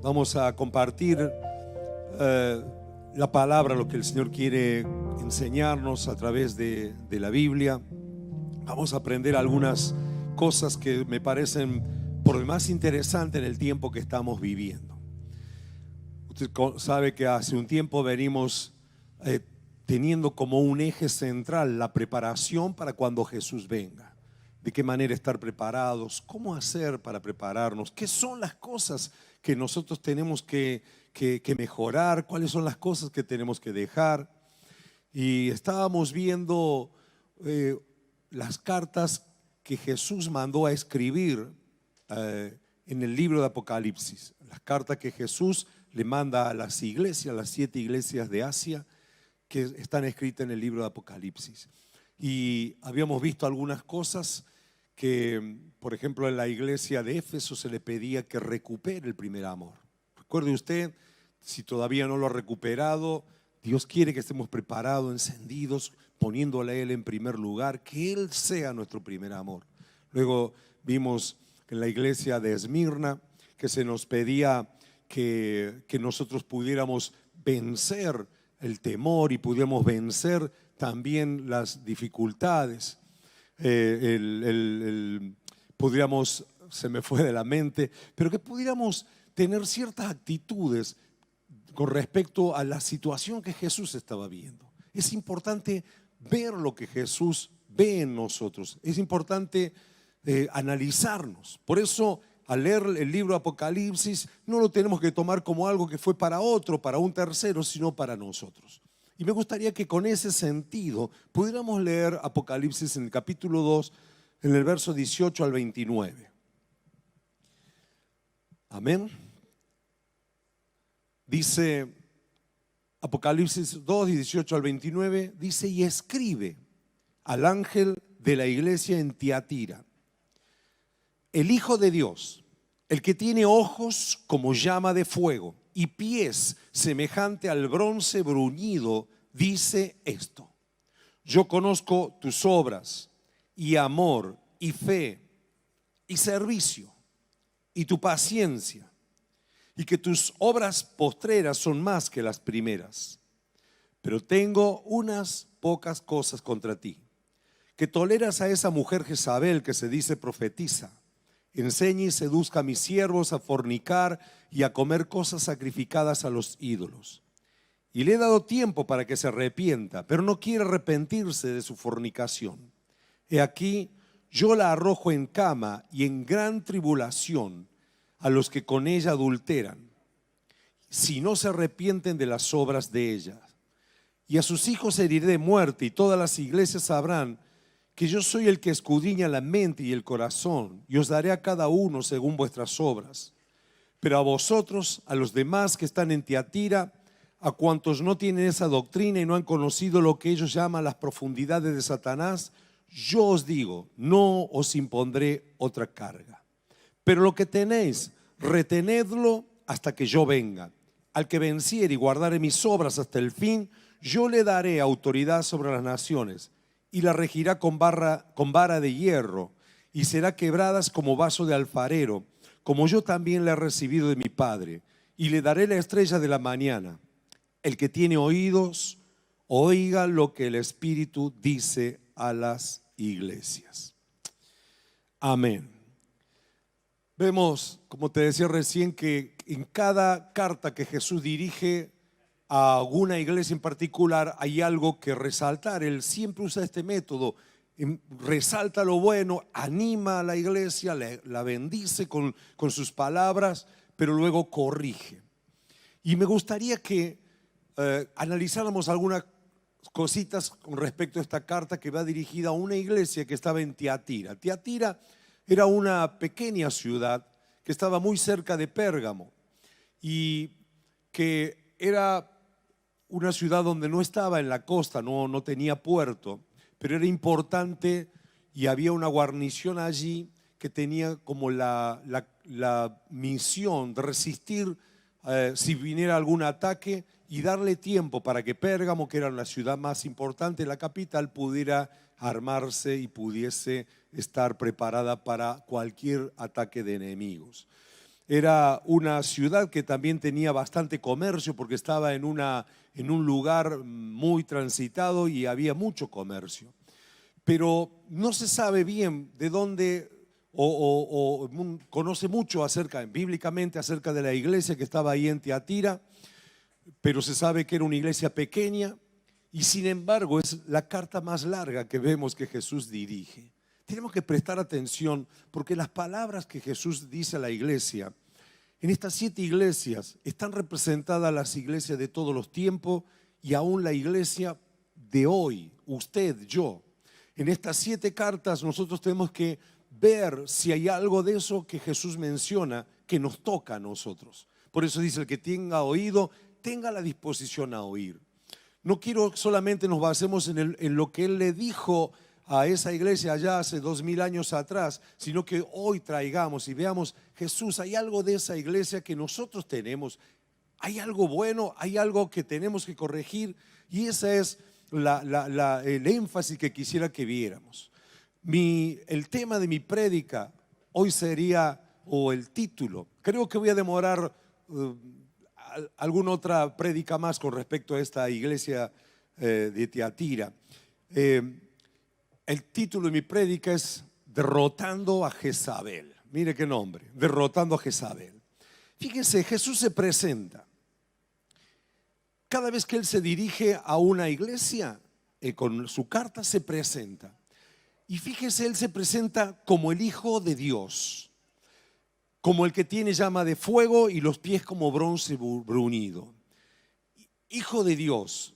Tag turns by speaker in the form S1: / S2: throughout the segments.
S1: Vamos a compartir la palabra, lo que el Señor quiere enseñarnos a través de la Biblia. Vamos a aprender algunas cosas que me parecen por demás interesantes en el tiempo que estamos viviendo. Usted sabe que hace un tiempo venimos teniendo como un eje central la preparación para cuando Jesús venga. De qué manera estar preparados, cómo hacer para prepararnos, qué son las cosas que nosotros tenemos que mejorar, cuáles son las cosas que tenemos que dejar. Y estábamos viendo las cartas que Jesús mandó a escribir en el libro de Apocalipsis. Las cartas que Jesús le manda a las iglesias, las 7 iglesias de Asia, que están escritas en el libro de Apocalipsis. Y habíamos visto algunas cosas que, por ejemplo, en la iglesia de Éfeso se le pedía que recupere el primer amor. Recuerde usted, si todavía no lo ha recuperado, Dios quiere que estemos preparados, encendidos, poniéndole a Él en primer lugar, que Él sea nuestro primer amor. Luego vimos en la iglesia de Esmirna que se nos pedía que nosotros pudiéramos vencer el temor y pudiéramos vencer también las dificultades. Pudiéramos, se me fue de la mente, pero que pudiéramos tener ciertas actitudes con respecto a la situación que Jesús estaba viendo. Es importante ver lo que Jesús ve en nosotros, es importante analizarnos. Por eso, al leer el libro Apocalipsis, no lo tenemos que tomar como algo que fue para otro, para un tercero, sino para nosotros. Y me gustaría que con ese sentido pudiéramos leer Apocalipsis en el capítulo 2, en el verso 18 al 29. Amén. Dice Apocalipsis 2, 18 al 29, dice: y escribe al ángel de la iglesia en Tiatira, el Hijo de Dios, el que tiene ojos como llama de fuego y pies semejante al bronce bruñido, dice esto: yo conozco tus obras y amor y fe y servicio y tu paciencia, y que tus obras postreras son más que las primeras. Pero tengo unas pocas cosas contra ti, que toleras a esa mujer Jezabel que se dice profetiza. Enseña y seduzca a mis siervos a fornicar y a comer cosas sacrificadas a los ídolos. Y le he dado tiempo para que se arrepienta, pero no quiere arrepentirse de su fornicación. He aquí, yo la arrojo en cama y en gran tribulación a los que con ella adulteran, si no se arrepienten de las obras de ella. Y a sus hijos heriré de muerte, y todas las iglesias sabrán que yo soy el que escudriña la mente y el corazón, y os daré a cada uno según vuestras obras. Pero a vosotros, a los demás que están en Tiatira, a cuantos no tienen esa doctrina y no han conocido lo que ellos llaman las profundidades de Satanás, yo os digo, no os impondré otra carga. Pero lo que tenéis, retenedlo hasta que yo venga. Al que venciere y guardare mis obras hasta el fin, yo le daré autoridad sobre las naciones, y la regirá con vara de hierro, y será quebradas como vaso de alfarero, como yo también la he recibido de mi Padre, y le daré la estrella de la mañana. El que tiene oídos, oiga lo que el Espíritu dice a las iglesias. Amén. Vemos, como te decía recién, que en cada carta que Jesús dirige a alguna iglesia en particular hay algo que resaltar. Él siempre usa este método: resalta lo bueno, anima a la iglesia, la bendice con sus palabras, pero luego corrige. Y me gustaría que analizáramos algunas cositas con respecto a esta carta que va dirigida a una iglesia que estaba en Tiatira. Tiatira era una pequeña ciudad que estaba muy cerca de Pérgamo y que era una ciudad donde no estaba en la costa, no tenía puerto, pero era importante y había una guarnición allí que tenía como la misión de resistir si viniera algún ataque y darle tiempo para que Pérgamo, que era la ciudad más importante, la capital, pudiera armarse y pudiese estar preparada para cualquier ataque de enemigos. Era una ciudad que también tenía bastante comercio porque estaba en un lugar muy transitado y había mucho comercio. Pero no se sabe bien de dónde conoce mucho bíblicamente acerca de la iglesia que estaba ahí en Tiatira, pero se sabe que era una iglesia pequeña y sin embargo es la carta más larga que vemos que Jesús dirige. Tenemos que prestar atención porque las palabras que Jesús dice a la iglesia, en estas 7 iglesias están representadas las iglesias de todos los tiempos y aún la iglesia de hoy, usted, yo. En estas 7 cartas nosotros tenemos que ver si hay algo de eso que Jesús menciona que nos toca a nosotros. Por eso dice: el que tenga oído, tenga la disposición a oír. No quiero solamente nos basemos en lo que Él le dijo a esa iglesia allá hace 2000 años atrás, sino que hoy traigamos y veamos: Jesús, hay algo de esa iglesia que nosotros tenemos, hay algo bueno, hay algo que tenemos que corregir, y ese es el énfasis que quisiera que viéramos. El tema de mi prédica hoy sería, o el título, creo que voy a demorar alguna otra prédica más con respecto a esta iglesia de Tiatira. El título de mi prédica es Derrotando a Jezabel. Mire qué nombre, Derrotando a Jezabel. Fíjense, Jesús se presenta. Cada vez que Él se dirige a una iglesia, con su carta se presenta. Y fíjese, Él se presenta como el Hijo de Dios, como el que tiene llama de fuego y los pies como bronce bruñido. Hijo de Dios,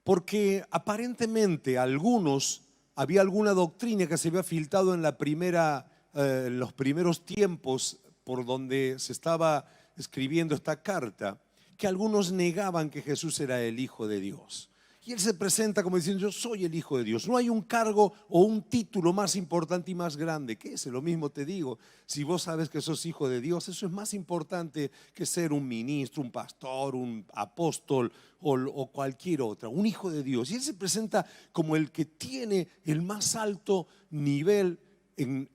S1: porque aparentemente había alguna doctrina que se había filtrado en los primeros tiempos por donde se estaba escribiendo esta carta, que algunos negaban que Jesús era el Hijo de Dios. Y Él se presenta como diciendo: yo soy el Hijo de Dios. No hay un cargo o un título más importante y más grande que ese. Lo mismo te digo, si vos sabes que sos hijo de Dios, eso es más importante que ser un ministro, un pastor, un apóstol o cualquier otra. Un hijo de Dios. Y Él se presenta como el que tiene el más alto nivel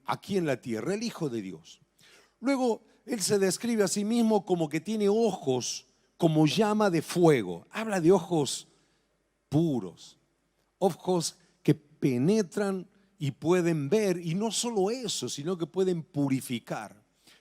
S1: aquí en la tierra, el Hijo de Dios. Luego Él se describe a sí mismo como que tiene ojos como llama de fuego. Habla de ojos puros, ojos que penetran y pueden ver, y no solo eso, sino que pueden purificar.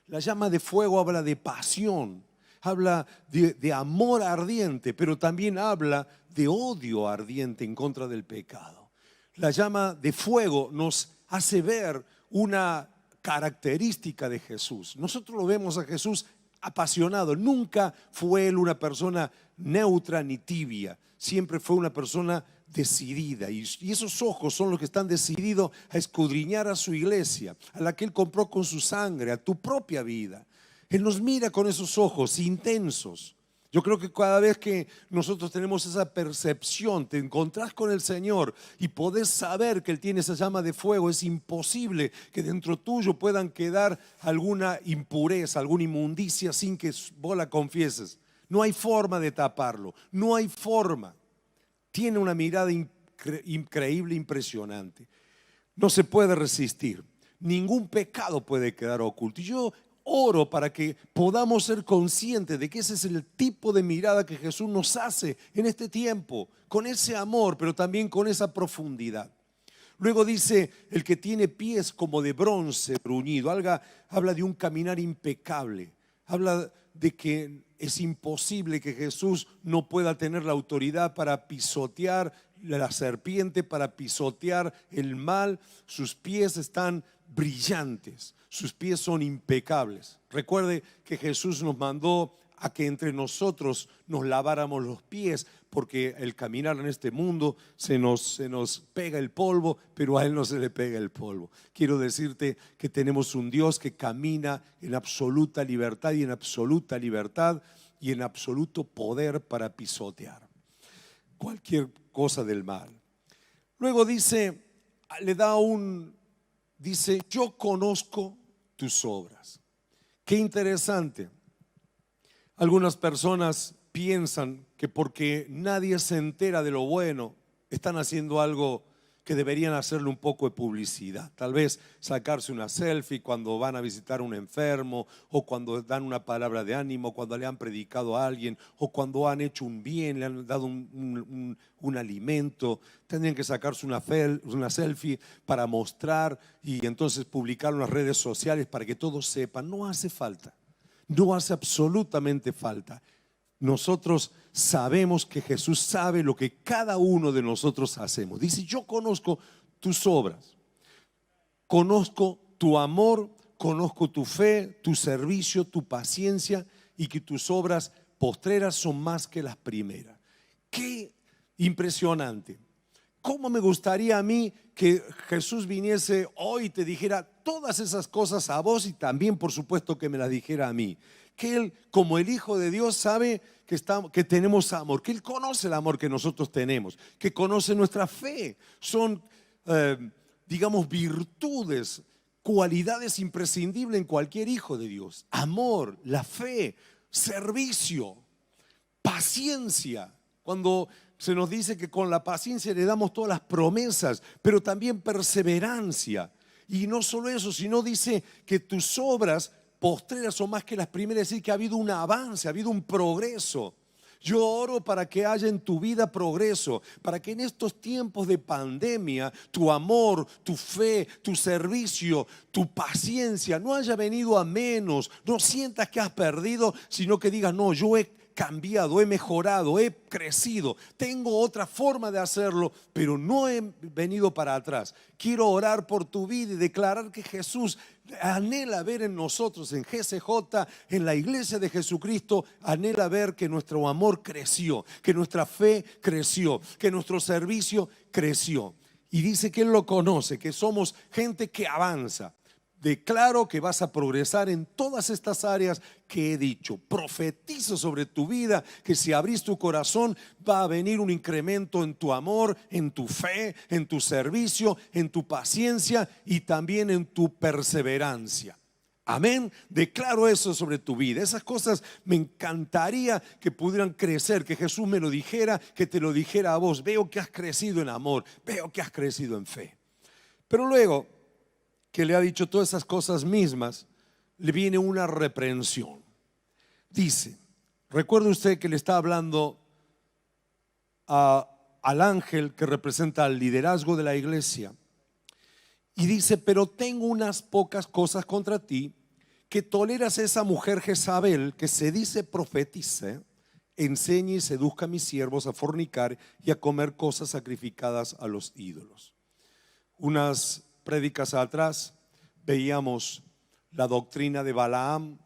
S1: La llama de fuego habla de pasión, habla de amor ardiente, pero también habla de odio ardiente en contra del pecado. La llama de fuego nos hace ver una característica de Jesús. Nosotros lo vemos a Jesús apasionado. Nunca fue Él una persona neutra ni tibia. Siempre fue una persona decidida. Y esos ojos son los que están decididos a escudriñar a su iglesia, a la que Él compró con su sangre, a tu propia vida. Él nos mira con esos ojos intensos. Yo creo que cada vez que nosotros tenemos esa percepción, te encontrás con el Señor y podés saber que Él tiene esa llama de fuego, es imposible que dentro tuyo puedan quedar alguna impureza, alguna inmundicia sin que vos la confieses. No hay forma de taparlo, no hay forma. Tiene una mirada increíble, impresionante. No se puede resistir. Ningún pecado puede quedar oculto. Y yo oro para que podamos ser conscientes de que ese es el tipo de mirada que Jesús nos hace en este tiempo, con ese amor, pero también con esa profundidad. Luego dice: el que tiene pies como de bronce bruñido. Habla de un caminar impecable. Habla de que es imposible que Jesús no pueda tener la autoridad para pisotear la serpiente, para pisotear el mal. Sus pies están brillantes, sus pies son impecables. Recuerde que Jesús nos mandó a que entre nosotros nos laváramos los pies, porque el caminar en este mundo se nos pega el polvo, pero a Él no se le pega el polvo. Quiero decirte que tenemos un Dios que camina en absoluta libertad y en absoluto poder para pisotear cualquier cosa del mal. Luego dice, yo conozco tus obras. Qué interesante. Algunas personas piensan que porque nadie se entera de lo bueno, están haciendo algo que deberían hacerle un poco de publicidad. Tal vez sacarse una selfie cuando van a visitar a un enfermo, o cuando dan una palabra de ánimo, cuando le han predicado a alguien, o cuando han hecho un bien, le han dado un alimento. Tendrían que sacarse una selfie para mostrar y entonces publicarlo en las redes sociales para que todos sepan. No hace falta, no hace absolutamente falta. Nosotros sabemos que Jesús sabe lo que cada uno de nosotros hacemos. Dice: yo conozco tus obras, conozco tu amor, conozco tu fe, tu servicio, tu paciencia, y que tus obras postreras son más que las primeras. Qué impresionante. ¿Cómo me gustaría a mí que Jesús viniese hoy y te dijera todas esas cosas a vos, y también por supuesto que me las dijera a mí? Que Él, como el Hijo de Dios, sabe que tenemos amor, que Él conoce el amor que nosotros tenemos, que conoce nuestra fe. Son, digamos, virtudes, cualidades imprescindibles en cualquier hijo de Dios. Amor, la fe, servicio, paciencia. Cuando se nos dice que con la paciencia le damos todas las promesas, pero también perseverancia. Y no solo eso, sino dice que tus obras postreras son más que las primeras, es decir, que ha habido un avance, ha habido un progreso. Yo oro para que haya en tu vida progreso, para que en estos tiempos de pandemia tu amor, tu fe, tu servicio, tu paciencia no haya venido a menos. No sientas que has perdido, sino que digas: no, yo he cambiado, he mejorado, he crecido, tengo otra forma de hacerlo, pero no he venido para atrás. Quiero orar por tu vida y declarar que Jesús anhela ver en nosotros, en GCJ, en la iglesia de Jesucristo, anhela ver que nuestro amor creció, que nuestra fe creció, que nuestro servicio creció. Y dice que Él lo conoce, que somos gente que avanza. Declaro que vas a progresar en todas estas áreas que he dicho. Profetizo sobre tu vida que si abrís tu corazón va a venir un incremento en tu amor, en tu fe, en tu servicio, en tu paciencia y también en tu perseverancia. Amén. Declaro eso sobre tu vida. Esas cosas me encantaría que pudieran crecer, que Jesús me lo dijera, que te lo dijera a vos. Veo que has crecido en amor, veo que has crecido en fe. Pero luego que le ha dicho todas esas cosas mismas, le viene una reprensión. Dice, recuerde usted que le está hablando al ángel que representa el liderazgo de la iglesia, y dice: pero tengo unas pocas cosas contra ti, que toleras a esa mujer Jezabel, que se dice profetice, enseñe y seduzca a mis siervos a fornicar y a comer cosas sacrificadas a los ídolos. Unas prédicas atrás veíamos la doctrina de Balaam,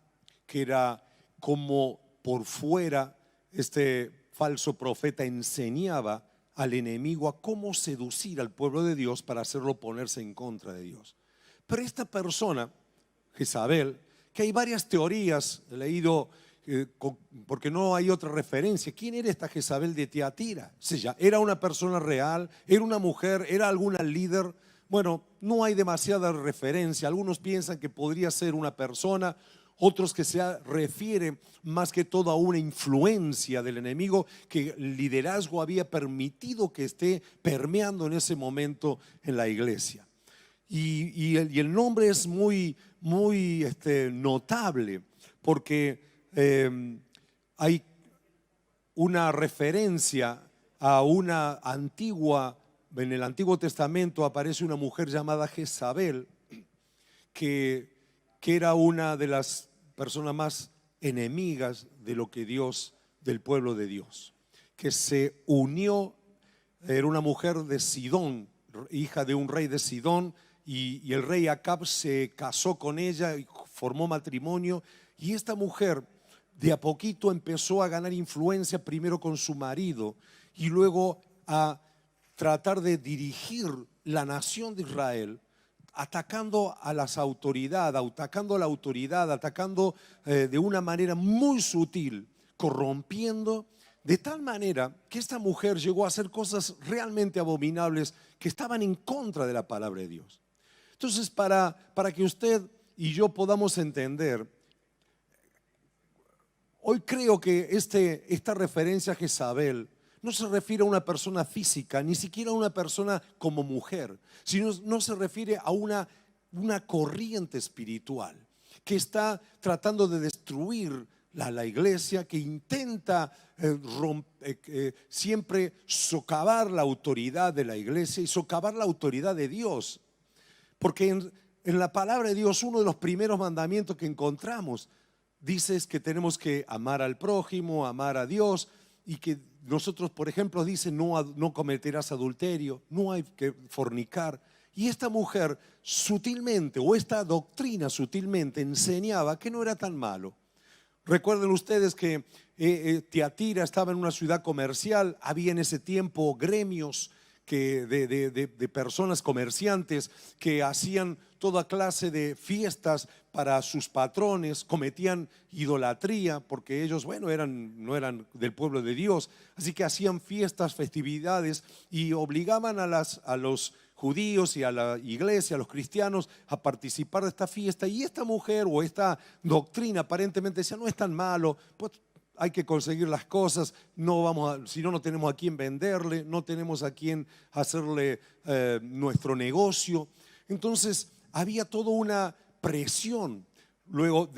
S1: que era como por fuera este falso profeta enseñaba al enemigo a cómo seducir al pueblo de Dios para hacerlo ponerse en contra de Dios. Pero esta persona, Jezabel, que hay varias teorías, he leído porque no hay otra referencia. ¿Quién era esta Jezabel de Tiatira? ¿Era una persona real? ¿Era una mujer? ¿Era alguna líder? Bueno, no hay demasiada referencia. Algunos piensan que podría ser una persona, otros que se refieren más que todo a una influencia del enemigo que el liderazgo había permitido que esté permeando en ese momento en la iglesia. Y el nombre es muy notable porque hay una referencia a una antigua. En el Antiguo Testamento aparece una mujer llamada Jezabel, que era una de las personas más enemigas de lo que Dios, del pueblo de Dios, que se unió. Era una mujer de Sidón, hija de un rey de Sidón, y el rey Acab se casó con ella y formó matrimonio. Y esta mujer de a poquito empezó a ganar influencia, primero con su marido y luego a tratar de dirigir la nación de Israel, atacando a las autoridades, atacando de una manera muy sutil, corrompiendo, de tal manera que esta mujer llegó a hacer cosas realmente abominables que estaban en contra de la palabra de Dios. Entonces, para que usted y yo podamos entender, hoy creo que esta referencia a Jezabel no se refiere a una persona física, ni siquiera a una persona como mujer, sino no se refiere a una corriente espiritual que está tratando de destruir la iglesia, que intenta siempre socavar la autoridad de la iglesia y socavar la autoridad de Dios. Porque en la palabra de Dios, uno de los primeros mandamientos que encontramos dice es que tenemos que amar al prójimo, amar a Dios, y que nosotros, por ejemplo, dice no cometerás adulterio, no hay que fornicar. Y esta mujer sutilmente, o esta doctrina sutilmente, enseñaba que no era tan malo. Recuerden ustedes que Tiatira estaba en una ciudad comercial, había en ese tiempo gremios de personas comerciantes que hacían toda clase de fiestas para sus patrones, cometían idolatría porque ellos, bueno, no eran del pueblo de Dios, así que hacían fiestas, festividades y obligaban a los judíos y a la iglesia, a los cristianos, a participar de esta fiesta. Y esta mujer o esta doctrina aparentemente decía, no es tan malo, pues hay que conseguir las cosas, si no tenemos a quién venderle, no tenemos a quién hacerle nuestro negocio. Entonces había toda una presión. Luego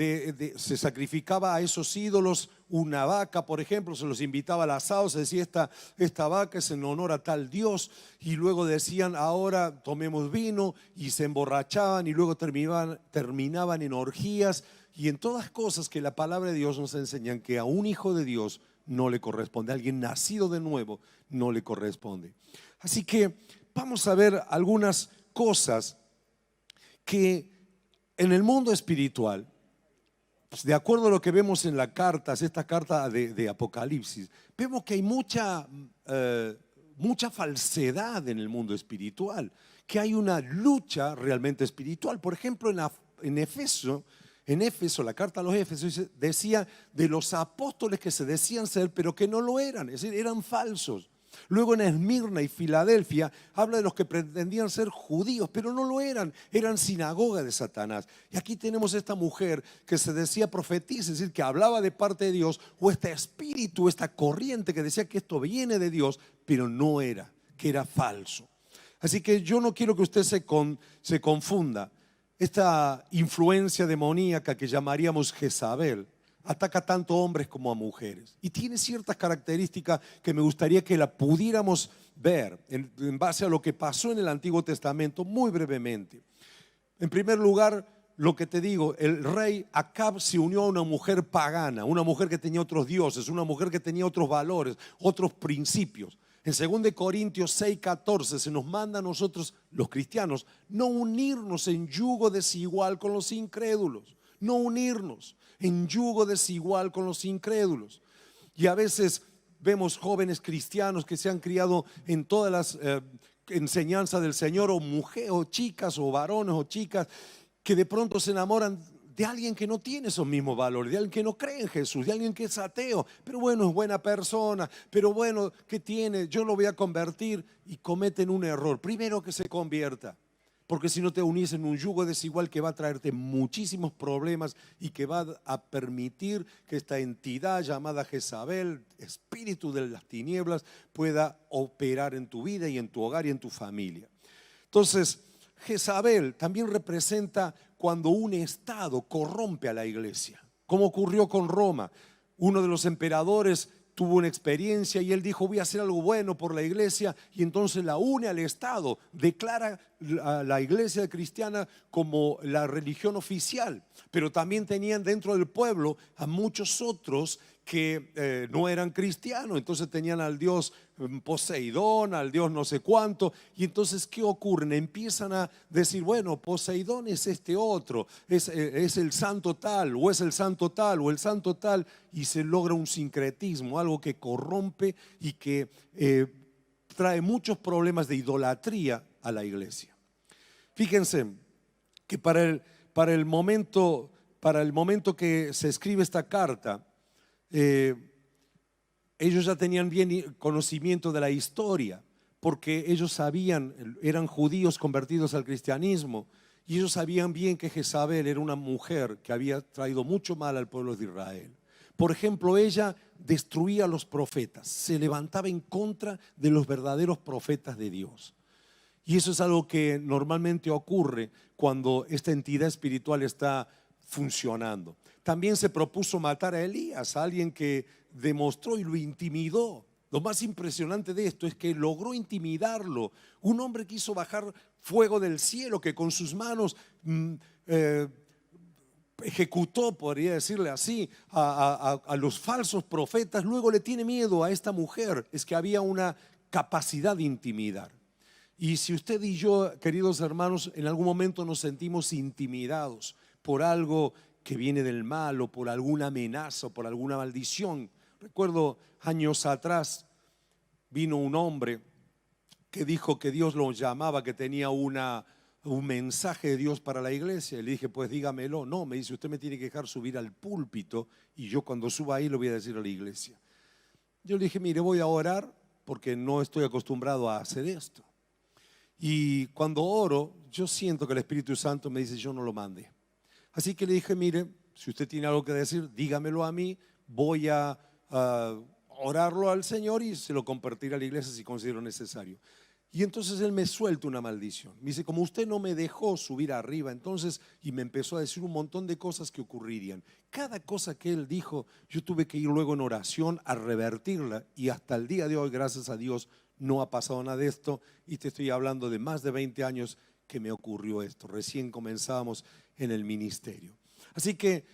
S1: se sacrificaba a esos ídolos una vaca, por ejemplo, se los invitaba al asado, se decía esta vaca es en honor a tal Dios, y luego decían ahora tomemos vino, y se emborrachaban y luego terminaban en orgías y en todas cosas que la palabra de Dios nos enseñan que a un hijo de Dios no le corresponde, a alguien nacido de nuevo no le corresponde. Así que vamos a ver algunas cosas que en el mundo espiritual, pues de acuerdo a lo que vemos en esta carta de Apocalipsis, vemos que hay mucha falsedad en el mundo espiritual, que hay una lucha realmente espiritual. Por ejemplo, en Éfeso, la carta a los Éfesos decía de los apóstoles que se decían ser, pero que no lo eran, es decir, eran falsos. Luego en Esmirna y Filadelfia habla de los que pretendían ser judíos, pero no lo eran sinagoga de Satanás. Y aquí tenemos esta mujer que se decía profetisa, es decir, que hablaba de parte de Dios, o este espíritu, esta corriente que decía que esto viene de Dios, pero no era, que era falso. Así que yo no quiero que usted se confunda. Esta influencia demoníaca que llamaríamos Jezabel ataca tanto a hombres como a mujeres y tiene ciertas características que me gustaría que la pudiéramos ver en base a lo que pasó en el Antiguo Testamento muy brevemente. En primer lugar, lo que te digo, el rey Acab se unió a una mujer pagana, una mujer que tenía otros dioses, una mujer que tenía otros valores, otros principios. En 2 Corintios 6:14 se nos manda a nosotros, los cristianos, no unirnos en yugo desigual con los incrédulos, no unirnos en yugo desigual con los incrédulos. Y a veces vemos jóvenes cristianos que se han criado en todas las enseñanzas del Señor, o mujeres, o chicas, o varones, o chicas, que de pronto se enamoran de alguien que no tiene esos mismos valores, de alguien que no cree en Jesús, de alguien que es ateo, pero bueno, es buena persona, pero bueno, ¿qué tiene? Yo lo voy a convertir, y cometen un error. Primero que se convierta, porque si no te unís en un yugo desigual que va a traerte muchísimos problemas y que va a permitir que esta entidad llamada Jezabel, espíritu de las tinieblas, pueda operar en tu vida y en tu hogar y en tu familia. Entonces, Jezabel también representa cuando un estado corrompe a la iglesia, como ocurrió con Roma. Uno de los emperadores tuvo una experiencia y él dijo: voy a hacer algo bueno por la iglesia, y entonces la une al Estado, declara a la iglesia cristiana como la religión oficial, pero también tenían dentro del pueblo a muchos otros que no eran cristianos. Entonces tenían al dios Poseidón, al dios no sé cuánto, y entonces ¿qué ocurren? Empiezan a decir: bueno, Poseidón es este otro, es el santo tal, o es el santo tal, o el santo tal, y se logra un sincretismo, algo que corrompe y que trae muchos problemas de idolatría a la iglesia. Fíjense que para el momento que se escribe esta carta, ellos ya tenían bien conocimiento de la historia, porque ellos sabían, eran judíos convertidos al cristianismo, y ellos sabían bien que Jezabel era una mujer que había traído mucho mal al pueblo de Israel. Por ejemplo, ella destruía a los profetas, se levantaba en contra de los verdaderos profetas de Dios. Y eso es algo que normalmente ocurre cuando esta entidad espiritual está funcionando. También se propuso matar a Elías, a alguien que demostró y lo intimidó. Lo más impresionante de esto es que logró intimidarlo. Un hombre quiso bajar fuego del cielo, que con sus manos ejecutó, podría decirle así, a los falsos profetas. Luego le tiene miedo a esta mujer. Es que había una capacidad de intimidar. Y si usted y yo, queridos hermanos, en algún momento nos sentimos intimidados por algo que viene del mal, o por alguna amenaza, o por alguna maldición. Recuerdo años atrás vino un hombre que dijo que Dios lo llamaba, que tenía un mensaje de Dios para la iglesia. Y le dije, pues dígamelo. No, me dice, usted me tiene que dejar subir al púlpito y yo cuando suba ahí lo voy a decir a la iglesia. Yo le dije, mire, voy a orar porque no estoy acostumbrado a hacer esto. Y cuando oro, yo siento que el Espíritu Santo me dice, yo no lo mandé. Así que le dije, mire, si usted tiene algo que decir, dígamelo a mí, voy a orarlo al Señor y se lo compartiré a la iglesia si considero necesario. Y entonces él me suelta una maldición. Me dice, como usted no me dejó subir arriba, entonces, y me empezó a decir un montón de cosas que ocurrirían. Cada cosa que él dijo, yo tuve que ir luego en oración a revertirla, y hasta el día de hoy, gracias a Dios, no ha pasado nada de esto, y te estoy hablando de más de 20 años que me ocurrió esto. Recién comenzábamos en el ministerio. Así que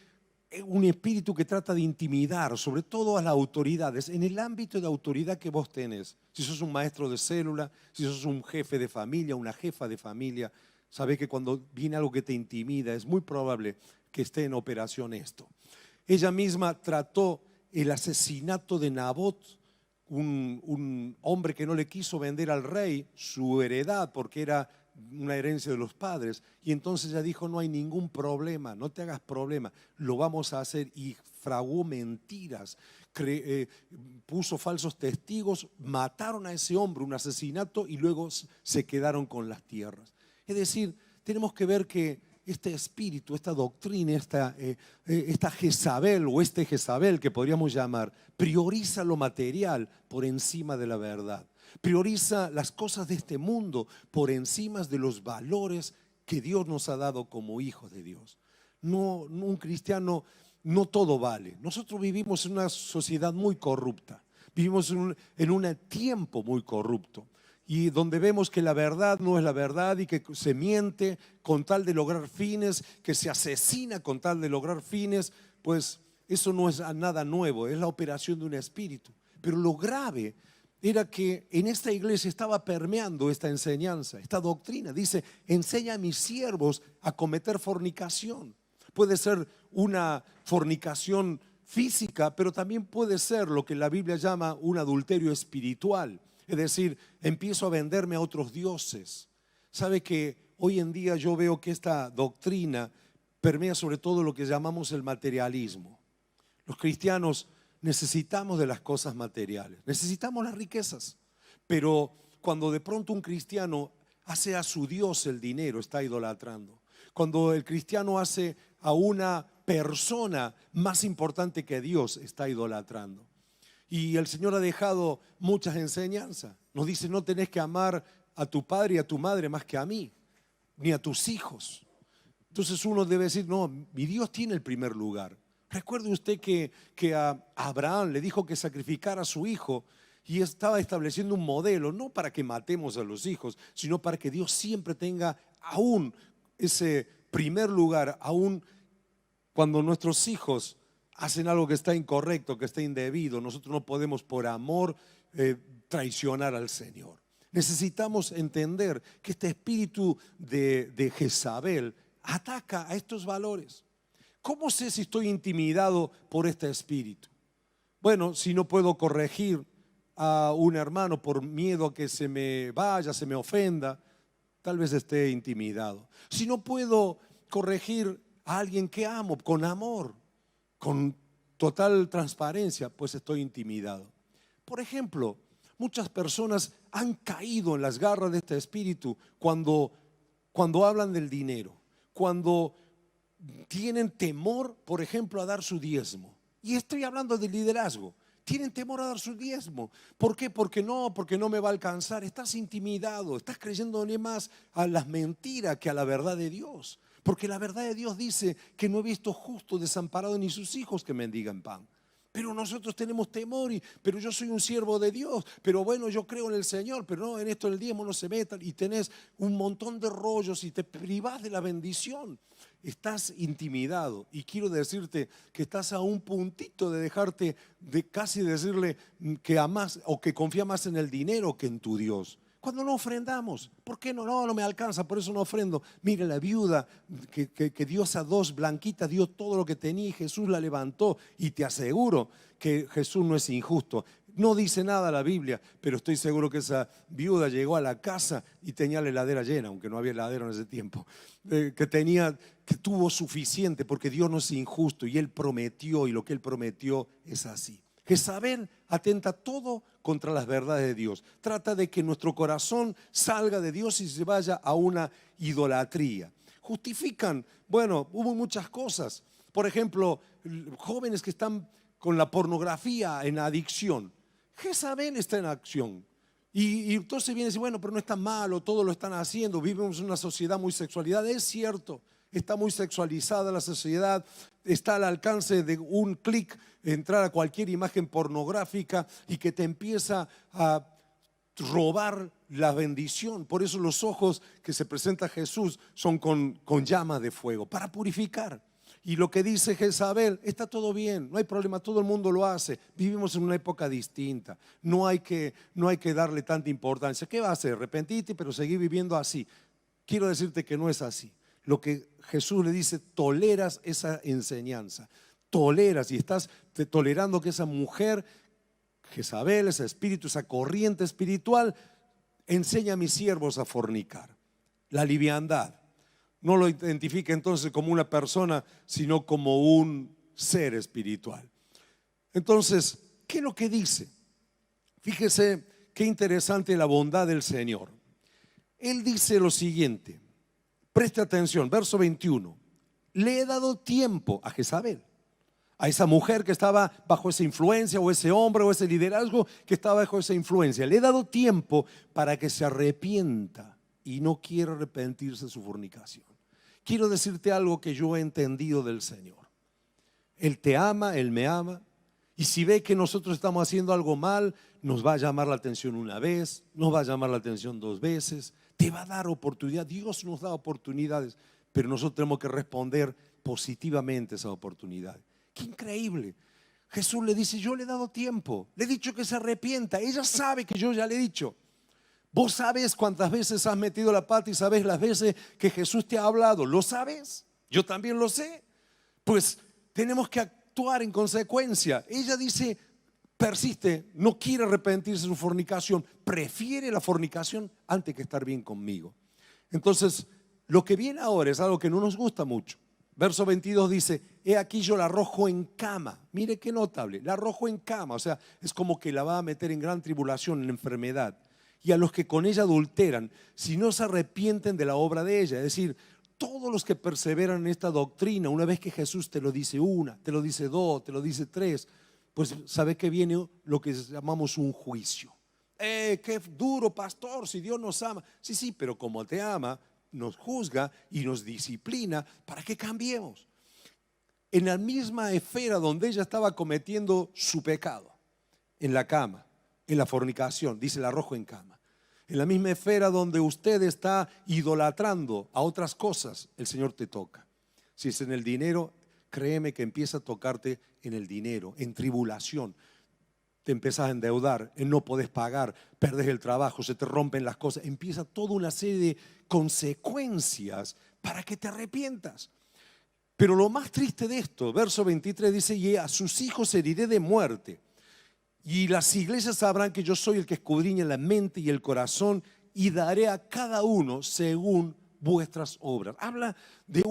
S1: un espíritu que trata de intimidar, sobre todo a las autoridades, en el ámbito de autoridad que vos tenés. Si sos un maestro de célula, si sos un jefe de familia, una jefa de familia, sabés que cuando viene algo que te intimida, es muy probable que esté en operación esto. Ella misma trató el asesinato de Nabot, un hombre que no le quiso vender al rey su heredad porque era una herencia de los padres, y entonces ella dijo, no hay ningún problema, no te hagas problema, lo vamos a hacer, y fraguó mentiras, puso falsos testigos, mataron a ese hombre, un asesinato, y luego se quedaron con las tierras. Es decir, tenemos que ver que este espíritu, esta doctrina, esta Jezabel, o este Jezabel que podríamos llamar, prioriza lo material por encima de la verdad. Prioriza las cosas de este mundo por encima de los valores que Dios nos ha dado como hijos de Dios. No, un cristiano, no todo vale. Nosotros vivimos en una sociedad muy corrupta, vivimos en un tiempo muy corrupto, y donde vemos que la verdad no es la verdad, y que se miente con tal de lograr fines, que se asesina con tal de lograr fines. Pues eso no es nada nuevo, es la operación de un espíritu. Pero lo grave era que en esta iglesia estaba permeando esta enseñanza, esta doctrina. Dice, enseña a mis siervos a cometer fornicación. Puede ser una fornicación física, pero también puede ser lo que la Biblia llama un adulterio espiritual. Es decir, empiezo a venderme a otros dioses. Sabe que hoy en día yo veo que esta doctrina permea sobre todo lo que llamamos el materialismo. Los cristianos necesitamos de las cosas materiales, necesitamos las riquezas, pero cuando de pronto un cristiano hace a su Dios el dinero, está idolatrando. Cuando el cristiano hace a una persona más importante que Dios, está idolatrando. Y el Señor ha dejado muchas enseñanzas. Nos dice, no tenés que amar a tu padre y a tu madre más que a mí, ni a tus hijos. Entonces uno debe decir, no, mi Dios tiene el primer lugar. Recuerde usted que a Abraham le dijo que sacrificara a su hijo, y estaba estableciendo un modelo, no para que matemos a los hijos, sino para que Dios siempre tenga aún ese primer lugar, aún cuando nuestros hijos hacen algo que está incorrecto, que está indebido. Nosotros no podemos por amor traicionar al Señor. Necesitamos entender que este espíritu de Jezabel ataca a estos valores. ¿Cómo sé si estoy intimidado por este espíritu? Bueno, si no puedo corregir a un hermano por miedo a que se me vaya, se me ofenda, tal vez esté intimidado. Si no puedo corregir a alguien que amo con amor, con total transparencia, pues estoy intimidado. Por ejemplo, muchas personas han caído en las garras de este espíritu cuando hablan del dinero, cuando tienen temor, por ejemplo, a dar su diezmo. Y estoy hablando de liderazgo. Tienen temor a dar su diezmo. ¿Por qué? Porque no me va a alcanzar. Estás intimidado, estás creyéndole más a las mentiras que a la verdad de Dios. Porque la verdad de Dios dice que no he visto justo desamparado ni sus hijos que mendigan pan. Pero nosotros tenemos temor, pero yo soy un siervo de Dios, pero bueno, yo creo en el Señor, pero no, en esto del diezmo no se metan, y tenés un montón de rollos y te privás de la bendición. Estás intimidado y quiero decirte que estás a un puntito de dejarte, de casi decirle que amás o que confía más en el dinero que en tu Dios. Cuando no ofrendamos, ¿por qué no? No me alcanza, por eso no ofrendo. Mire, la viuda que dio a dos blanquitas, dio todo lo que tenía y Jesús la levantó. Y te aseguro que Jesús no es injusto. No dice nada la Biblia, pero estoy seguro que esa viuda llegó a la casa y tenía la heladera llena, aunque no había heladera en ese tiempo. Que tuvo suficiente, porque Dios no es injusto y Él prometió, y lo que Él prometió es así. Jezabel atenta todo contra las verdades de Dios. Trata de que nuestro corazón salga de Dios y se vaya a una idolatría. Justifican, bueno, hubo muchas cosas. Por ejemplo, jóvenes que están con la pornografía en adicción. Jezabel está en acción. Y entonces viene y dice, bueno, pero no es tan malo, todo lo están haciendo. Vivimos en una sociedad muy sexualidad. Es cierto, está muy sexualizada la sociedad. Está al alcance de un clic entrar a cualquier imagen pornográfica y que te empieza a robar la bendición. Por eso los ojos que se presenta Jesús son con llama de fuego, para purificar. Y lo que dice Jezabel, está todo bien, no hay problema, todo el mundo lo hace. Vivimos en una época distinta, no hay que darle tanta importancia. ¿Qué va a hacer? Arrepentirte, pero seguir viviendo así. Quiero decirte que no es así. Lo que Jesús le dice, toleras esa enseñanza, toleras y estás tolerando que esa mujer, Jezabel, ese espíritu, esa corriente espiritual, enseña a mis siervos a fornicar. La liviandad. No lo identifica entonces como una persona, sino como un ser espiritual. Entonces, ¿qué es lo que dice? Fíjese qué interesante la bondad del Señor. Él dice lo siguiente, preste atención, verso 21. Le he dado tiempo a Jezabel, a esa mujer que estaba bajo esa influencia, o ese hombre o ese liderazgo que estaba bajo esa influencia. Le he dado tiempo para que se arrepienta y no quiere arrepentirse de su fornicación. Quiero decirte algo que yo he entendido del Señor. Él te ama, Él me ama. Y si ve que nosotros estamos haciendo algo mal, nos va a llamar la atención una vez, nos va a llamar la atención dos veces, te va a dar oportunidad. Dios nos da oportunidades, pero nosotros tenemos que responder positivamente a esa oportunidad. ¡Qué increíble! Jesús le dice, yo le he dado tiempo, le he dicho que se arrepienta. Ella sabe que yo ya le he dicho. Vos sabes cuántas veces has metido la pata y sabes las veces que Jesús te ha hablado. ¿Lo sabes? Yo también lo sé. Pues tenemos que actuar en consecuencia. Ella dice, persiste, no quiere arrepentirse de su fornicación, prefiere la fornicación antes que estar bien conmigo. Entonces, lo que viene ahora es algo que no nos gusta mucho. Verso 22 dice, he aquí yo la arrojo en cama. Mire qué notable, la arrojo en cama. O sea, es como que la va a meter en gran tribulación, en enfermedad. Y a los que con ella adulteran, si no se arrepienten de la obra de ella. Es decir, todos los que perseveran en esta doctrina, una vez que Jesús te lo dice una, te lo dice dos, te lo dice tres, pues sabe que viene lo que llamamos un juicio. Qué duro, pastor, si Dios nos ama. Sí, pero como te ama, nos juzga y nos disciplina para que cambiemos. En la misma esfera donde ella estaba cometiendo su pecado, en la cama, en la fornicación, dice la arrojo en cama. En la misma esfera donde usted está idolatrando a otras cosas, el Señor te toca. Si es en el dinero, créeme que empieza a tocarte en el dinero, en tribulación. Te empiezas a endeudar, no podés pagar, perdés el trabajo, se te rompen las cosas. Empieza toda una serie de consecuencias para que te arrepientas. Pero lo más triste de esto, verso 23 dice, y a sus hijos heriré de muerte. Y las iglesias sabrán que yo soy el que escudriña la mente y el corazón, y daré a cada uno según vuestras obras. Habla de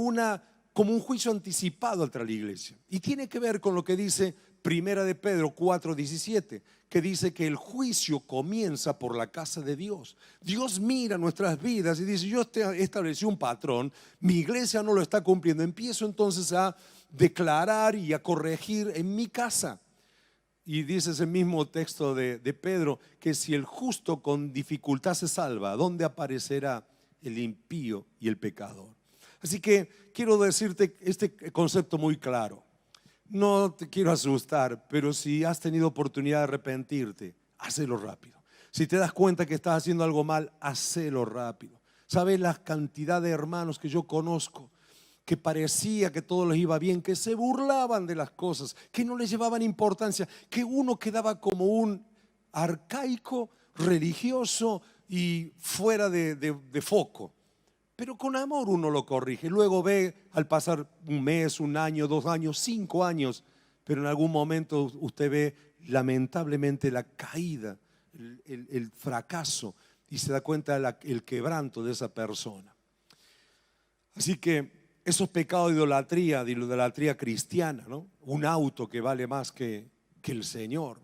S1: como un juicio anticipado ante la iglesia. Y tiene que ver con lo que dice Primera de Pedro 4:17, que dice que el juicio comienza por la casa de Dios. Dios mira nuestras vidas y dice, yo establecí un patrón, mi iglesia no lo está cumpliendo. Empiezo entonces a declarar y a corregir en mi casa. Y dice ese mismo texto de Pedro, que si el justo con dificultad se salva, ¿dónde aparecerá el impío y el pecador? Así que quiero decirte este concepto muy claro. No te quiero asustar, pero si has tenido oportunidad de arrepentirte, hacelo rápido. Si te das cuenta que estás haciendo algo mal, hacelo rápido. ¿Sabes la cantidad de hermanos que yo conozco que parecía que todo les iba bien, que se burlaban de las cosas, que no les llevaban importancia, que uno quedaba como un arcaico religioso y fuera de foco? Pero con amor uno lo corrige. Luego ve al pasar un mes, un año, 2 años, 5 años, pero en algún momento usted ve lamentablemente la caída, el fracaso, y se da cuenta el quebranto de esa persona. Así que esos pecados de idolatría cristiana, ¿no? Un auto que vale más que el Señor.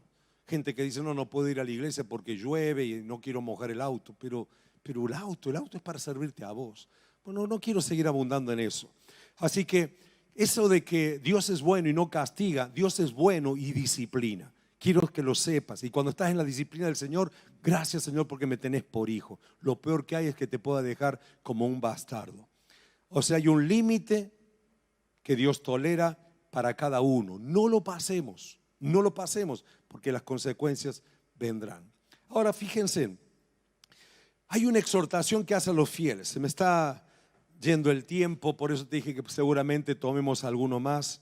S1: Gente que dice, no puedo ir a la iglesia porque llueve y no quiero mojar el auto, pero el auto es para servirte a vos. Bueno, no quiero seguir abundando en eso. Así que eso de que Dios es bueno y no castiga, Dios es bueno y disciplina. Quiero que lo sepas. Y cuando estás en la disciplina del Señor, gracias Señor porque me tenés por hijo. Lo peor que hay es que te pueda dejar como un bastardo. O sea, hay un límite que Dios tolera para cada uno. No lo pasemos porque las consecuencias vendrán. Ahora fíjense, hay una exhortación que hace a los fieles. Se me está yendo el tiempo, por eso te dije que seguramente tomemos alguno más,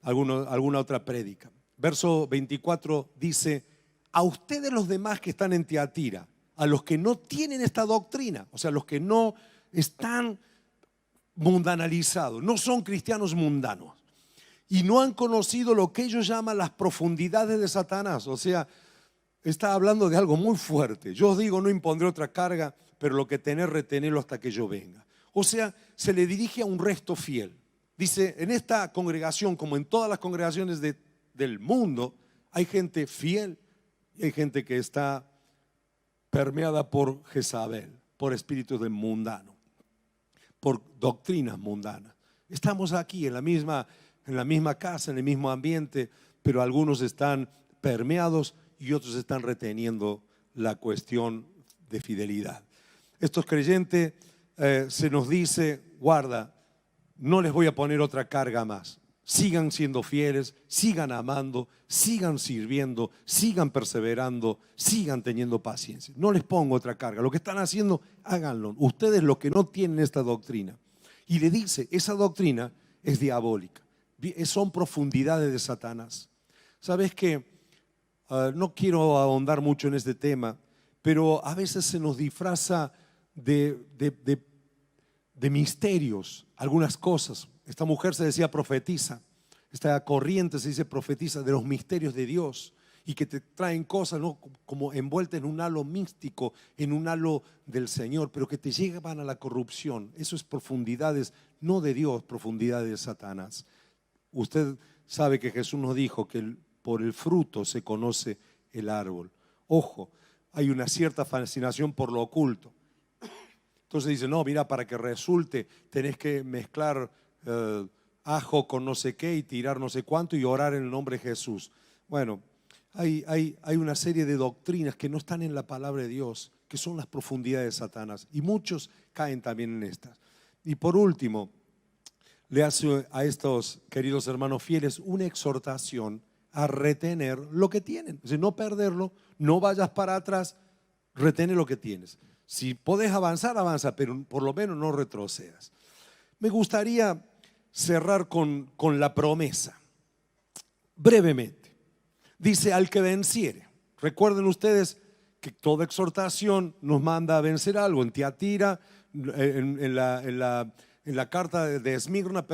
S1: alguna otra prédica. Verso 24 dice: a ustedes los demás que están en Tiatira, a los que no tienen esta doctrina, o sea, los que no están mundanalizados, no son cristianos mundanos y no han conocido lo que ellos llaman las profundidades de Satanás. O sea, está hablando de algo muy fuerte. Yo os digo, no impondré otra carga, pero lo que tener, retenerlo hasta que yo venga. O sea, se le dirige a un resto fiel. Dice, en esta congregación, como en todas las congregaciones del mundo, hay gente fiel y hay gente que está permeada por Jezabel, por espíritus de mundano, por doctrinas mundanas. Estamos aquí en la misma casa, en el mismo ambiente, pero algunos están permeados y otros están reteniendo la cuestión de fidelidad. Estos creyentes se nos dice, guarda, no les voy a poner otra carga más. Sigan siendo fieles, sigan amando, sigan sirviendo, sigan perseverando, sigan teniendo paciencia. No les pongo otra carga. Lo que están haciendo, háganlo. Ustedes los que no tienen esta doctrina. Y le dice, esa doctrina es diabólica. Son profundidades de Satanás. ¿Sabes qué? No quiero ahondar mucho en este tema, pero a veces se nos disfraza de misterios algunas cosas. Esta mujer se decía profetiza, esta corriente se dice profetiza de los misterios de Dios y que te traen cosas, ¿no?, como envueltas en un halo místico, en un halo del Señor, pero que te llevan a la corrupción. Eso es profundidades, no de Dios, profundidades de Satanás. Usted sabe que Jesús nos dijo que por el fruto se conoce el árbol. Ojo, hay una cierta fascinación por lo oculto. Entonces dice, no, mira, para que resulte tenés que mezclar ajo con no sé qué y tirar no sé cuánto y orar en el nombre de Jesús. Bueno, hay una serie de doctrinas que no están en la palabra de Dios, que son las profundidades de Satanás, y muchos caen también en estas. Y por último, le hace a estos queridos hermanos fieles una exhortación a retener lo que tienen, es decir, no perderlo, no vayas para atrás, retén lo que tienes. Si podés avanzar, avanza, pero por lo menos no retrocedas. Me gustaría cerrar con la promesa, brevemente. Dice, al que venciere. Recuerden ustedes que toda exhortación nos manda a vencer algo. En Tiatira, en la carta de Esmirna,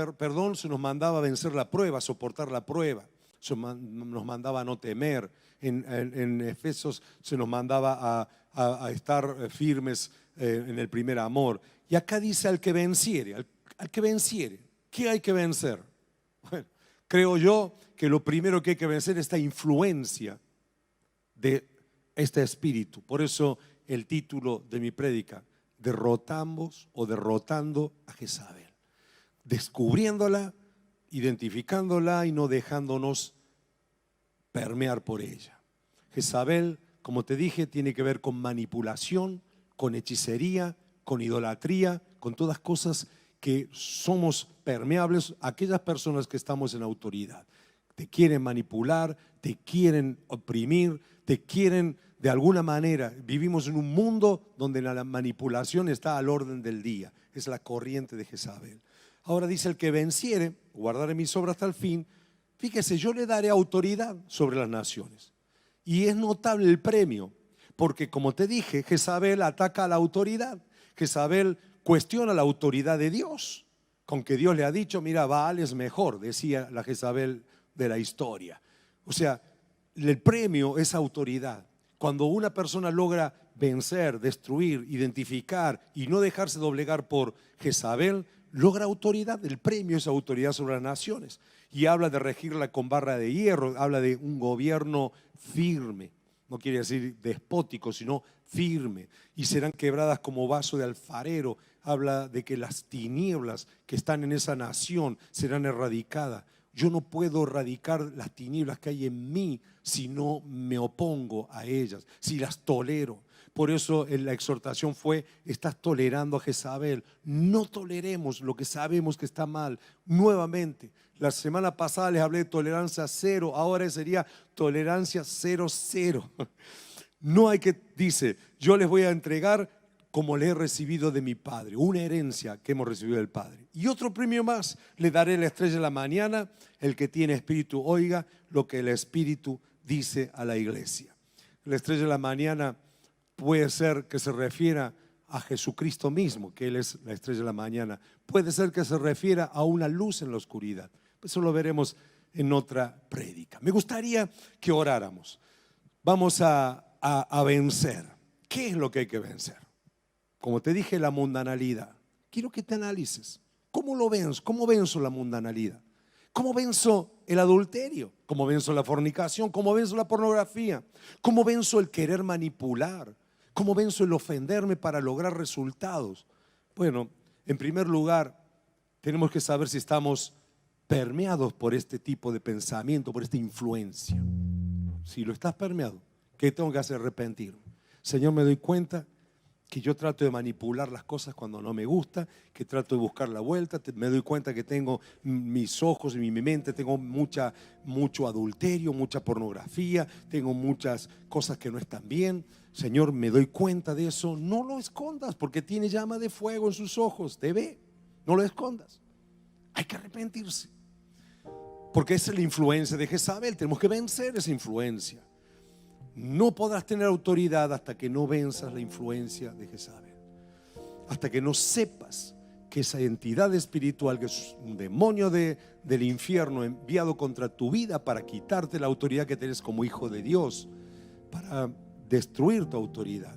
S1: se nos mandaba a vencer la prueba, a soportar la prueba. Nos mandaba a no temer. En Efesios se nos mandaba a estar firmes en el primer amor. Y acá dice al que venciere. Al que venciere. ¿Qué hay que vencer? Bueno, creo yo que lo primero que hay que vencer es esta influencia de este espíritu. Por eso el título de mi prédica, derrotando a Jezabel, descubriéndola identificándola y no dejándonos permear por ella. Jezabel, como te dije, tiene que ver con manipulación, con hechicería, con idolatría, con todas cosas que somos permeables, aquellas personas que estamos en autoridad. Te quieren manipular, te quieren oprimir, te quieren de alguna manera. Vivimos en un mundo donde la manipulación está al orden del día. Es la corriente de Jezabel. Ahora dice: el que venciere, guardaré mis obras hasta el fin. Fíjese, yo le daré autoridad sobre las naciones. Y es notable el premio, porque como te dije, Jezabel ataca a la autoridad. Jezabel cuestiona la autoridad de Dios, con que Dios le ha dicho: mira, Baal es mejor, decía la Jezabel de la historia. O sea, el premio es autoridad. Cuando una persona logra vencer, destruir, identificar y no dejarse doblegar por Jezabel, logra autoridad. El premio es autoridad sobre las naciones. Y habla de regirla con barra de hierro, habla de un gobierno firme. No quiere decir despótico, sino firme. Y serán quebradas como vaso de alfarero. Habla de que las tinieblas que están en esa nación serán erradicadas. Yo no puedo erradicar las tinieblas que hay en mí si no me opongo a ellas, si las tolero. Por eso la exhortación fue: estás tolerando a Jezabel. No toleremos lo que sabemos que está mal. Nuevamente, la semana pasada les hablé de tolerancia cero, ahora sería tolerancia 0-0. No hay que, dice, yo les voy a entregar como le he recibido de mi Padre, una herencia que hemos recibido del Padre. Y otro premio más: le daré la estrella de la mañana. El que tiene espíritu oiga lo que el Espíritu dice a la iglesia. La estrella de la mañana puede ser que se refiera a Jesucristo mismo, que Él es la estrella de la mañana. Puede ser que se refiera a una luz en la oscuridad. Eso lo veremos en otra prédica. Me gustaría que oráramos. Vamos a vencer. ¿Qué es lo que hay que vencer? Como te dije, la mundanalidad. Quiero que te analices. ¿Cómo lo venzo? ¿Cómo venzo la mundanalidad? ¿Cómo venzo el adulterio? ¿Cómo venzo la fornicación? ¿Cómo venzo la pornografía? ¿Cómo venzo el querer manipular? ¿Cómo venzo el ofenderme para lograr resultados? Bueno, en primer lugar, tenemos que saber si estamos permeados por este tipo de pensamiento, por esta influencia. Si lo estás permeado, ¿qué tengo que hacer? Arrepentirme. Señor, me doy cuenta que yo trato de manipular las cosas cuando no me gusta, que trato de buscar la vuelta. Me doy cuenta que tengo mis ojos y mi mente, tengo mucho adulterio, mucha pornografía, tengo muchas cosas que no están bien. Señor, me doy cuenta de eso. No lo escondas, porque tiene llama de fuego en sus ojos, te ve. No lo escondas. Hay que arrepentirse, porque esa es la influencia de Jezabel. Tenemos que vencer esa influencia. No podrás tener autoridad hasta que no venzas la influencia de Jezabel, hasta que no sepas que esa entidad espiritual, que es un demonio del infierno enviado contra tu vida para quitarte la autoridad que tienes como hijo de Dios, para destruir tu autoridad,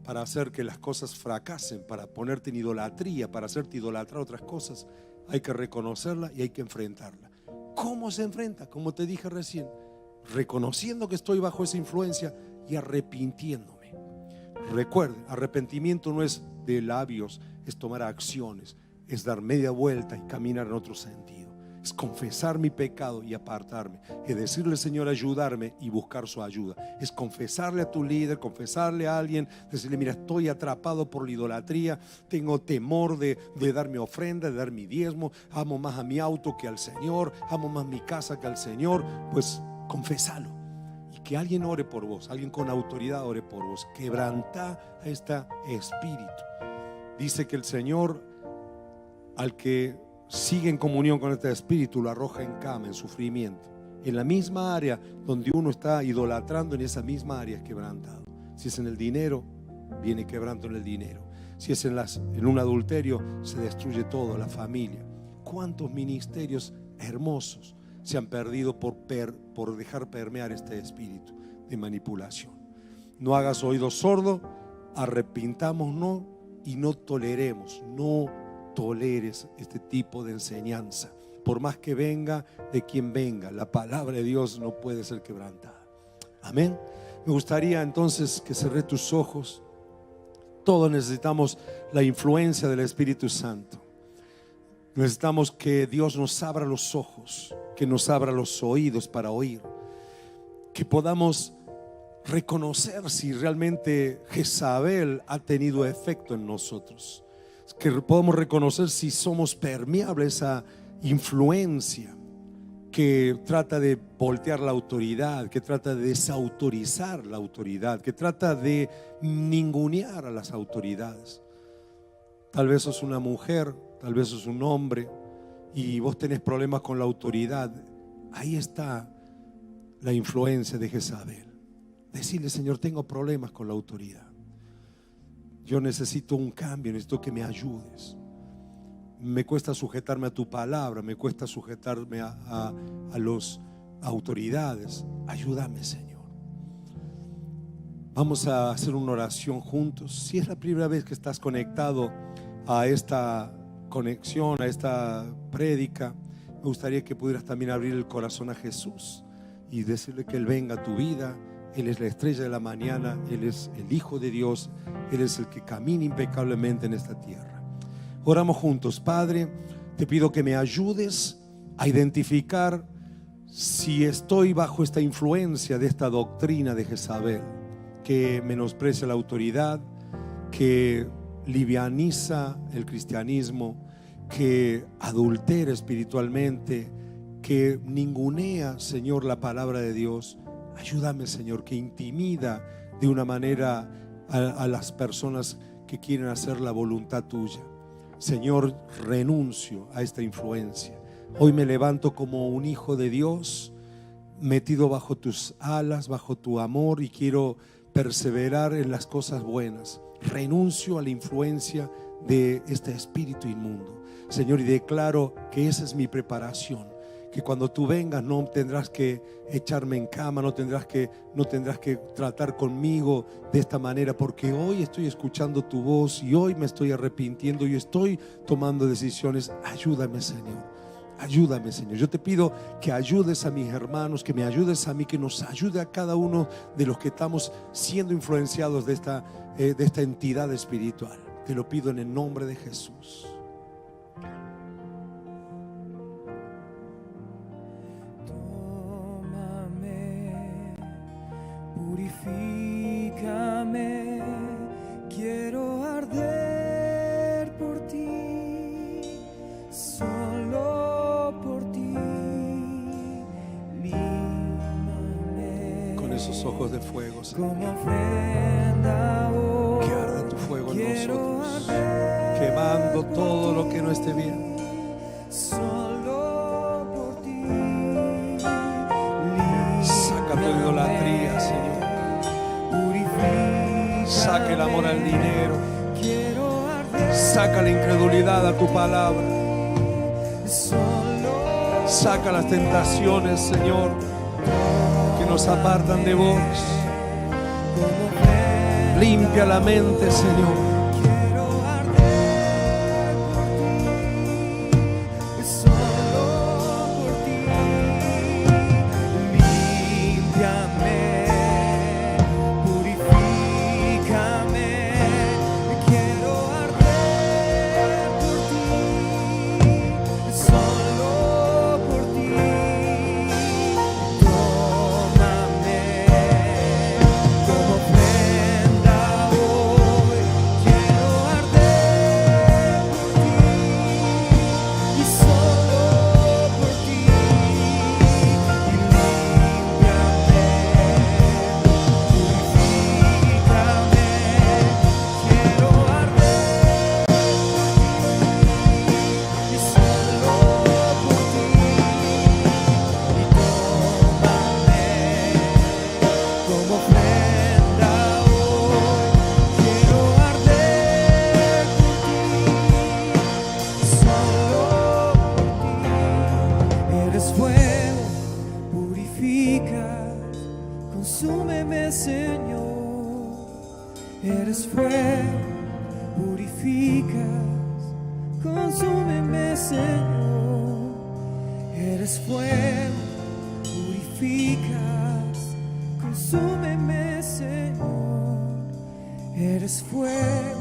S1: para hacer que las cosas fracasen, para ponerte en idolatría, para hacerte idolatrar otras cosas. Hay que reconocerla y hay que enfrentarla. ¿Cómo se enfrenta? Como te dije recién, reconociendo que estoy bajo esa influencia y arrepintiéndome. Recuerden, arrepentimiento no es de labios, es tomar acciones, es dar media vuelta y caminar en otro sentido. Es confesar mi pecado y apartarme, es decirle: Señor, ayudarme, y buscar su ayuda. Es confesarle a tu líder, confesarle a alguien, decirle: mira, estoy atrapado por la idolatría, tengo temor de dar mi ofrenda, de dar mi diezmo, amo más a mi auto que al Señor, amo más mi casa que al Señor. Pues confesalo, y que alguien ore por vos, alguien con autoridad ore por vos. Quebrantá a este espíritu. Dice que el Señor, al que sigue en comunión con este espíritu, lo arroja en cama, en sufrimiento. En la misma área donde uno está idolatrando, en esa misma área es quebrantado. Si es en el dinero, viene quebranto en el dinero. Si es en un adulterio, se destruye todo, la familia. ¿Cuántos ministerios hermosos se han perdido por dejar permear este espíritu de manipulación? No hagas oído sordo, arrepintámonos y no toleremos, no toleres este tipo de enseñanza. Por más que venga de quien venga, la palabra de Dios no puede ser quebrantada. Amén. Me gustaría entonces que cerré tus ojos. Todos necesitamos la influencia del Espíritu Santo. Necesitamos que Dios nos abra los ojos, que nos abra los oídos para oír, que podamos reconocer si realmente Jezabel ha tenido efecto en nosotros, que podamos reconocer si somos permeables a influencia que trata de voltear la autoridad, que trata de desautorizar la autoridad, que trata de ningunear a las autoridades. Tal vez sos una mujer, tal vez sos un hombre y vos tenés problemas con la autoridad. Ahí está la influencia de Jezabel. Decirle: Señor, tengo problemas con la autoridad. Yo necesito un cambio, necesito que me ayudes. Me cuesta sujetarme a tu palabra, me cuesta sujetarme a las autoridades. Ayúdame, Señor. Vamos a hacer una oración juntos. Si es la primera vez que estás conectado a esta conexión, a esta prédica, me gustaría que pudieras también abrir el corazón a Jesús y decirle que Él venga a tu vida. Él es la estrella de la mañana, Él es el Hijo de Dios, Él es el que camina impecablemente en esta tierra. Oramos juntos. Padre, te pido que me ayudes a identificar si estoy bajo esta influencia de esta doctrina de Jezabel, que menosprecia la autoridad, que livianiza el cristianismo, que adultera espiritualmente, que ningunea, Señor, la palabra de Dios. Ayúdame, Señor, que intimida de una manera a las personas que quieren hacer la voluntad tuya. Señor, renuncio a esta influencia. Hoy me levanto como un hijo de Dios, metido bajo tus alas, bajo tu amor, y quiero perseverar en las cosas buenas. Renuncio a la influencia de este espíritu inmundo, Señor, y declaro que esa es mi preparación. Que cuando tú vengas no tendrás que echarme en cama, no tendrás que tratar conmigo de esta manera, porque hoy estoy escuchando tu voz y hoy me estoy arrepintiendo y estoy tomando decisiones. Ayúdame, Señor. Ayúdame, Señor. Yo te pido que ayudes a mis hermanos, que me ayudes a mí, que nos ayude a cada uno de los que estamos siendo influenciados de esta entidad espiritual. Te lo pido en el nombre de Jesús.
S2: Purifícame, quiero arder por ti, solo por ti. Límame
S1: Con esos ojos de fuego, Señor,
S2: como ofrenda hoy,
S1: que arda tu fuego en
S2: quiero
S1: nosotros,
S2: arder
S1: quemando
S2: por
S1: todo
S2: ti,
S1: lo que no esté bien.
S2: solo por ti.
S1: Saca tu idolatría, Señor. Saca el amor al dinero. Saca la incredulidad a tu palabra. Saca las tentaciones, Señor, que nos apartan de vos. Limpia la mente, Señor.
S2: Consúmeme, Señor, eres fuego, purificas. Consúmeme, Señor, eres fuego, purificas. Consúmeme, Señor, eres fuego,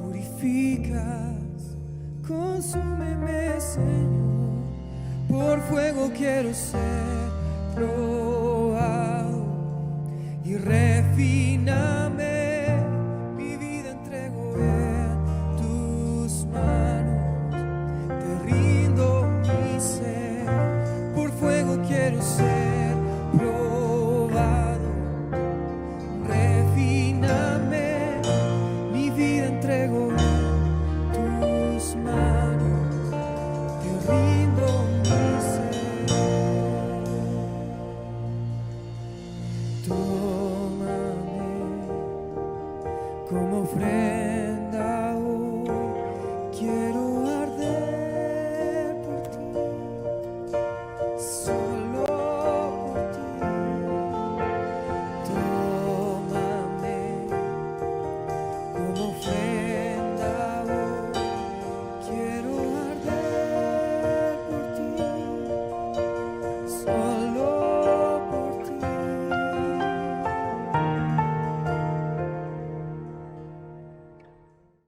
S2: purificas. consúmeme, Señor, por fuego quiero ser probado y